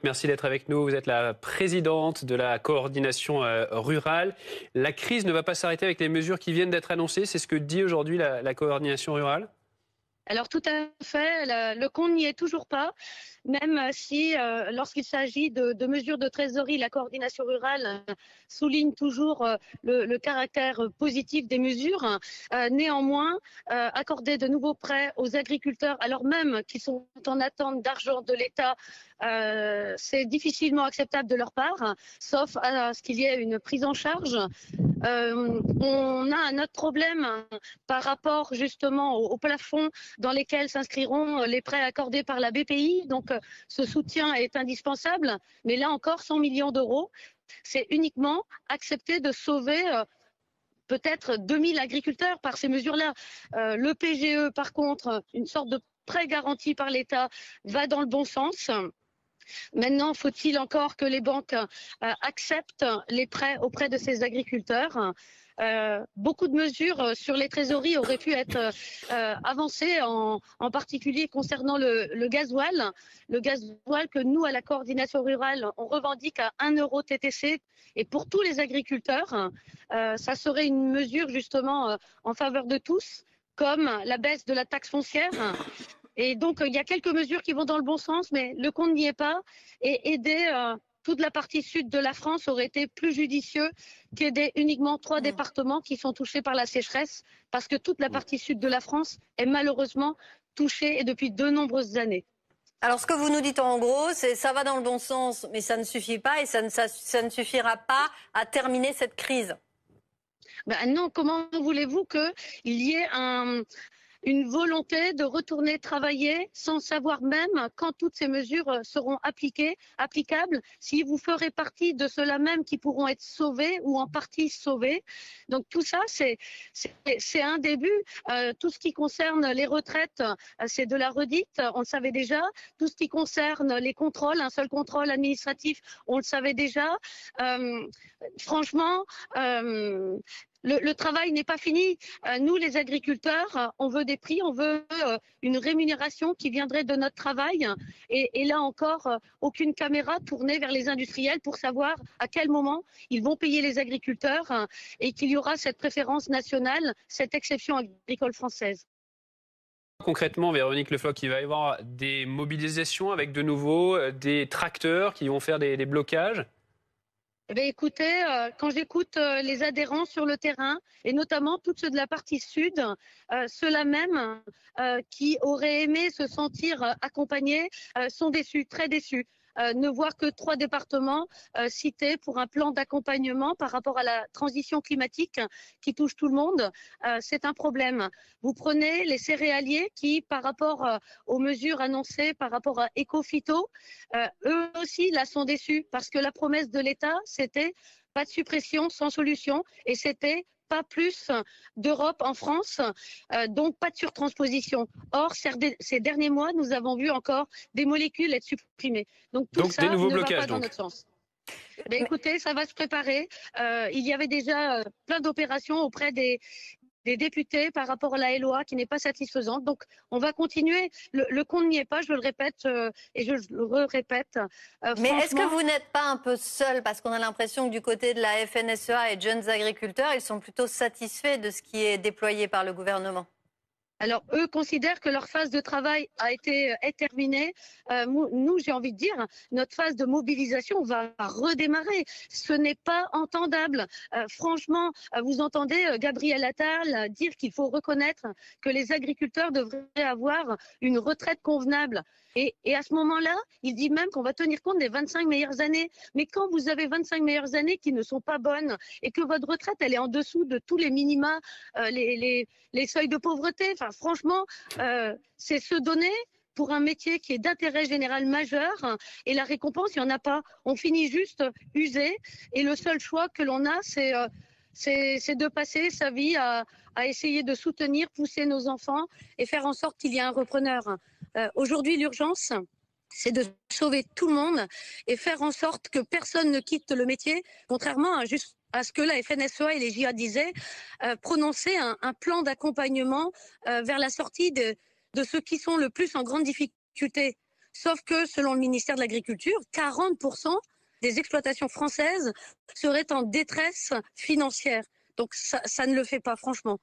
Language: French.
Merci d'être avec nous. Vous êtes la présidente de la coordination rurale. La crise ne va pas s'arrêter avec les mesures qui viennent d'être annoncées. C'est ce que dit aujourd'hui la coordination rurale. Alors tout à fait, le compte n'y est toujours pas, même si lorsqu'il s'agit de mesures de trésorerie, la coordination rurale souligne toujours le caractère positif des mesures. Néanmoins, accorder de nouveaux prêts aux agriculteurs alors même qu'ils sont en attente d'argent de l'État, c'est difficilement acceptable de leur part, sauf à ce qu'il y ait une prise en charge. On a un autre problème par rapport justement au plafond dans lesquels s'inscriront les prêts accordés par la BPI. Donc ce soutien est indispensable, mais là encore 100 millions d'euros, c'est uniquement accepter de sauver peut-être 2000 agriculteurs par ces mesures-là. Le PGE par contre, une sorte de prêt garanti par l'État, va dans le bon sens. Maintenant, faut-il encore que les banques acceptent les prêts auprès de ces agriculteurs. Beaucoup de mesures sur les trésoreries auraient pu être avancées, en particulier concernant le gasoil. Le gasoil que nous, à la coordination rurale, on revendique à 1 euro TTC. Et pour tous les agriculteurs, ça serait une mesure justement en faveur de tous, comme la baisse de la taxe foncière. Et donc, il y a quelques mesures qui vont dans le bon sens, mais le compte n'y est pas. Et aider toute la partie sud de la France aurait été plus judicieux qu'aider uniquement 3 départements qui sont touchés par la sécheresse, parce que toute la partie sud de la France est malheureusement touchée et depuis de nombreuses années. Alors, ce que vous nous dites en gros, c'est ça va dans le bon sens, mais ça ne suffit pas et ça ne suffira pas à terminer cette crise. Ben non, comment voulez-vous qu'il y ait une volonté de retourner travailler sans savoir même quand toutes ces mesures seront applicables, si vous ferez partie de ceux-là même qui pourront être sauvés ou en partie sauvés. Donc tout ça, c'est un début. Tout ce qui concerne les retraites, c'est de la redite, on le savait déjà. Tout ce qui concerne les contrôles, un seul contrôle administratif, on le savait déjà. Franchement, le travail n'est pas fini. Nous, les agriculteurs, on veut des prix, on veut une rémunération qui viendrait de notre travail. Et là encore, aucune caméra tournée vers les industriels pour savoir à quel moment ils vont payer les agriculteurs et qu'il y aura cette préférence nationale, cette exception agricole française. Concrètement, Véronique Le Floch, il va y avoir des mobilisations avec de nouveau des tracteurs qui vont faire des blocages. Eh bien, écoutez, quand j'écoute les adhérents sur le terrain, et notamment tous ceux de la partie sud, ceux-là même qui auraient aimé se sentir accompagnés, sont déçus, très déçus. Ne voir que 3 départements cités pour un plan d'accompagnement par rapport à la transition climatique qui touche tout le monde, c'est un problème. Vous prenez les céréaliers qui, par rapport aux mesures annoncées par rapport à Ecophyto, eux aussi là sont déçus parce que la promesse de l'État, c'était pas de suppression sans solution et c'était pas plus d'Europe en France, donc pas de surtransposition. Or, ces derniers mois, nous avons vu encore des molécules être supprimées. Donc tout ça des nouveaux ne va blocages, pas dans notre sens. Ben, écoutez, ça va se préparer. Il y avait déjà plein d'opérations auprès des députés par rapport à la LOA qui n'est pas satisfaisante. Donc, on va continuer. Le compte n'y est pas, je le répète et je le répète. Mais est-ce que vous n'êtes pas un peu seul? Parce qu'on a l'impression que du côté de la FNSEA et de jeunes agriculteurs, ils sont plutôt satisfaits de ce qui est déployé par le gouvernement. Alors, eux considèrent que leur phase de travail est terminée. Nous, j'ai envie de dire, notre phase de mobilisation va redémarrer. Ce n'est pas entendable. Franchement, vous entendez Gabriel Attal dire qu'il faut reconnaître que les agriculteurs devraient avoir une retraite convenable. Et à ce moment-là, il dit même qu'on va tenir compte des 25 meilleures années. Mais quand vous avez 25 meilleures années qui ne sont pas bonnes et que votre retraite, elle est en dessous de tous les minima, les seuils de pauvreté, enfin, franchement, c'est se donner pour un métier qui est d'intérêt général majeur et la récompense, il n'y en a pas. On finit juste usé et le seul choix que l'on a, c'est de passer sa vie à essayer de soutenir, pousser nos enfants et faire en sorte qu'il y ait un repreneur. Aujourd'hui, l'urgence, c'est de sauver tout le monde et faire en sorte que personne ne quitte le métier, contrairement à ce que la FNSEA et les JA disaient, prononcer un plan d'accompagnement vers la sortie de ceux qui sont le plus en grande difficulté. Sauf que selon le ministère de l'Agriculture, 40% des exploitations françaises seraient en détresse financière. Donc ça ne le fait pas, franchement.